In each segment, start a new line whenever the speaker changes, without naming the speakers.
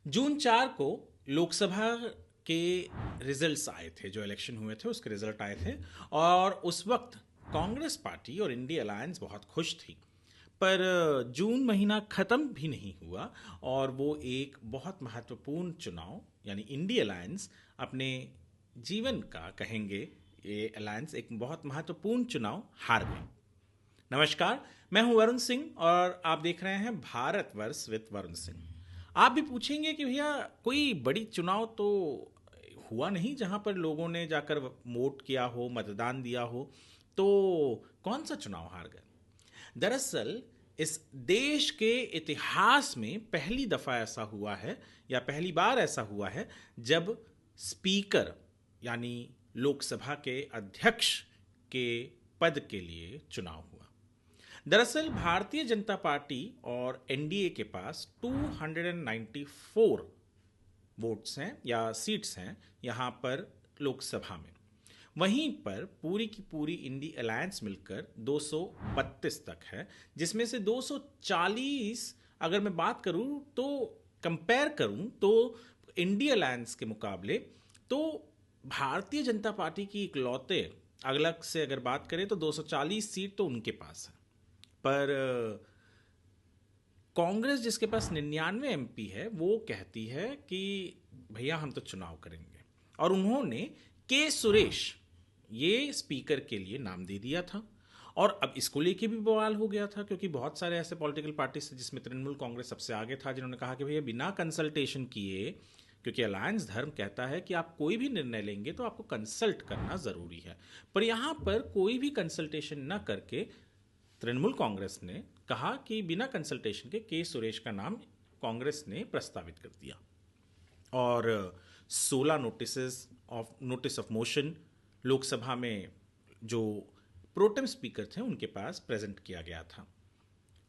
जून 4 को लोकसभा के रिजल्ट्स आए थे, जो इलेक्शन हुए थे उसके रिजल्ट आए थे। और उस वक्त कांग्रेस पार्टी और इंडिया अलायंस बहुत खुश थी। पर जून महीना ख़त्म भी नहीं हुआ और वो एक बहुत महत्वपूर्ण चुनाव, यानी इंडिया अलायंस अपने जीवन का कहेंगे, ये अलायंस एक बहुत महत्वपूर्ण चुनाव हार गई। नमस्कार, मैं हूं वरुण सिंह और आप देख रहे हैं भारतवर्ष विद वरुण सिंह। आप भी पूछेंगे कि भैया कोई बड़ी चुनाव तो हुआ नहीं जहां पर लोगों ने जाकर वोट किया हो, मतदान दिया हो, तो कौन सा चुनाव हार गए? दरअसल इस देश के इतिहास में पहली दफा ऐसा हुआ है, या पहली बार ऐसा हुआ है, जब स्पीकर यानी लोकसभा के अध्यक्ष के पद के लिए चुनाव हुआ। दरअसल भारतीय जनता पार्टी और एनडीए के पास 294 वोट्स हैं या सीट्स हैं यहाँ पर लोकसभा में। वहीं पर पूरी की पूरी इंडी अलायंस मिलकर 232 तक है, जिसमें से 240 अगर मैं बात करूं तो कंपेयर करूं तो इंडी अलायंस के मुकाबले तो भारतीय जनता पार्टी की इकलौते अलग से अगर बात करें तो 240 सीट तो उनके पास है। पर कांग्रेस जिसके पास 99 एमपी है वो कहती है कि भैया हम तो चुनाव करेंगे, और उन्होंने के सुरेश ये स्पीकर के लिए नाम दे दिया था। और अब इसको लेके भी बवाल हो गया था, क्योंकि बहुत सारे ऐसे पॉलिटिकल पार्टीज थे जिसमें तृणमूल कांग्रेस सबसे आगे था, जिन्होंने कहा कि भैया बिना कंसल्टेशन किए, क्योंकि अलायंस धर्म कहता है कि आप कोई भी निर्णय लेंगे तो आपको कंसल्ट करना ज़रूरी है। पर यहाँ पर कोई भी कंसल्टेशन न करके तृणमूल कांग्रेस ने कहा कि बिना कंसल्टेशन के सुरेश का नाम कांग्रेस ने प्रस्तावित कर दिया, और 16 नोटिस ऑफ मोशन लोकसभा में जो प्रोटेम स्पीकर थे उनके पास प्रेजेंट किया गया था।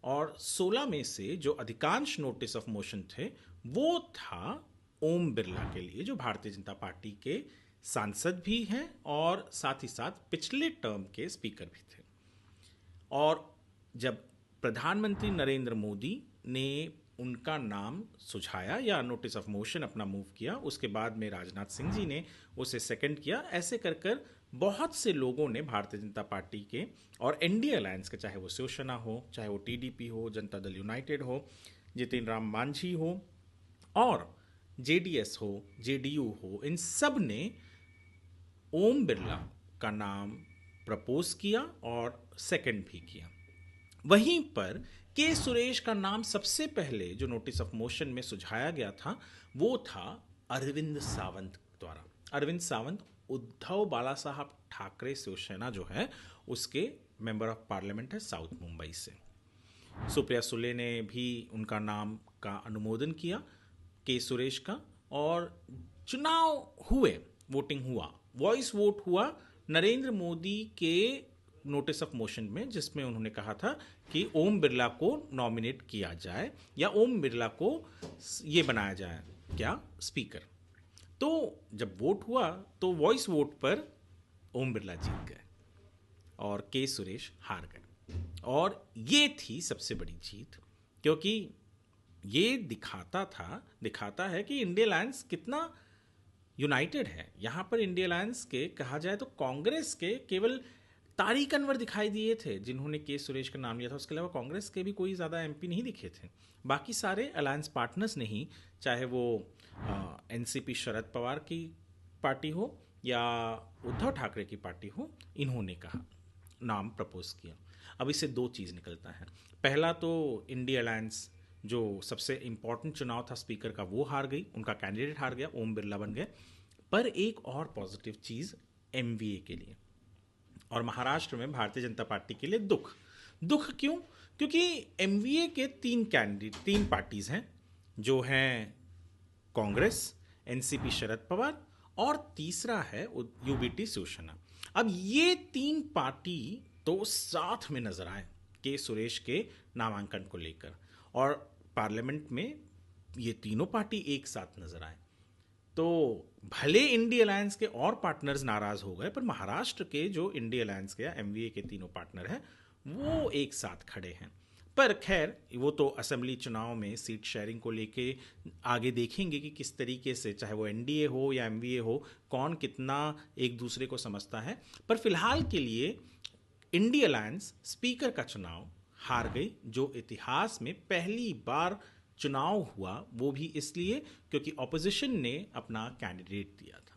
और 16 में से जो अधिकांश नोटिस ऑफ मोशन थे वो था ओम बिरला के लिए, जो भारतीय जनता पार्टी के सांसद भी हैं और साथ ही साथ पिछले टर्म के स्पीकर भी थे। और जब प्रधानमंत्री नरेंद्र मोदी ने उनका नाम सुझाया या नोटिस ऑफ मोशन अपना मूव किया, उसके बाद में राजनाथ सिंह जी ने उसे सेकंड किया। ऐसे कर कर बहुत से लोगों ने भारतीय जनता पार्टी के और एनडीए अलायंस के, चाहे वो शिवसेना हो, चाहे वो टीडीपी हो, जनता दल यूनाइटेड हो, जितिन राम मांझी हो, और जेडीएस हो, जेडीयू हो, इन सब ने ओम बिरला का नाम प्रपोज किया और सेकंड भी किया। वहीं पर के सुरेश का नाम सबसे पहले जो नोटिस ऑफ मोशन में सुझाया गया था वो था अरविंद सावंत द्वारा। अरविंद सावंत उद्धव बाला साहब ठाकरे शिवसेना जो है उसके मेंबर ऑफ पार्लियामेंट है साउथ मुंबई से। सुप्रिया सुले ने भी उनका नाम का अनुमोदन किया के सुरेश का, और चुनाव हुए, वोटिंग हुआ, वॉइस वोट हुआ नरेंद्र मोदी के नोटिस ऑफ मोशन में, जिसमें उन्होंने कहा था कि ओम बिरला को नॉमिनेट किया जाए या ओम बिरला को ये बनाया जाए क्या स्पीकर। तो जब वोट हुआ तो वॉइस वोट पर ओम बिरला जीत गए और के सुरेश हार गए। और ये थी सबसे बड़ी जीत, क्योंकि ये दिखाता है कि इंडिया अलायंस कितना यूनाइटेड है। यहाँ पर इंडिया अलायंस के कहा जाए तो कांग्रेस के केवल तारिक अनवर दिखाई दिए थे जिन्होंने के सुरेश का नाम लिया था, उसके अलावा कांग्रेस के भी कोई ज़्यादा एमपी नहीं दिखे थे। बाकी सारे अलायंस पार्टनर्स ने ही, चाहे वो एनसीपी शरद पवार की पार्टी हो या उद्धव ठाकरे की पार्टी हो, इन्होंने कहा, नाम प्रपोज किया। अब इससे दो चीज़ निकलता है। पहला तो इंडिया अलायंस जो सबसे इम्पॉर्टेंट चुनाव था स्पीकर का वो हार गई, उनका कैंडिडेट हार गया, ओम बिरला बन गए। पर एक और पॉजिटिव चीज़ एमवीए के लिए और महाराष्ट्र में भारतीय जनता पार्टी के लिए दुख क्यों? क्योंकि एमवीए के तीन पार्टीज हैं, जो हैं कांग्रेस, एनसीपी शरद पवार, और तीसरा है यूबीटी शिवसेना। अब ये तीन पार्टी तो साथ में नजर आए के सुरेश के नामांकन को लेकर, और पार्लियामेंट में ये तीनों पार्टी एक साथ नजर आए। तो भले इंडिया अलायंस के और पार्टनर्स नाराज हो गए, पर महाराष्ट्र के जो इंडिया अलायंस के या एमवीए के तीनों पार्टनर हैं वो एक साथ खड़े हैं। पर खैर वो तो असेंबली चुनाव में सीट शेयरिंग को लेके आगे देखेंगे कि किस तरीके से, चाहे वो एनडीए हो या एमवीए हो, कौन कितना एक दूसरे को समझता है। पर फिलहाल के लिए इंडी अलायंस स्पीकर का चुनाव हार गई, जो इतिहास में पहली बार चुनाव हुआ, वो भी इसलिए क्योंकि ऑपोजिशन ने अपना कैंडिडेट दिया था।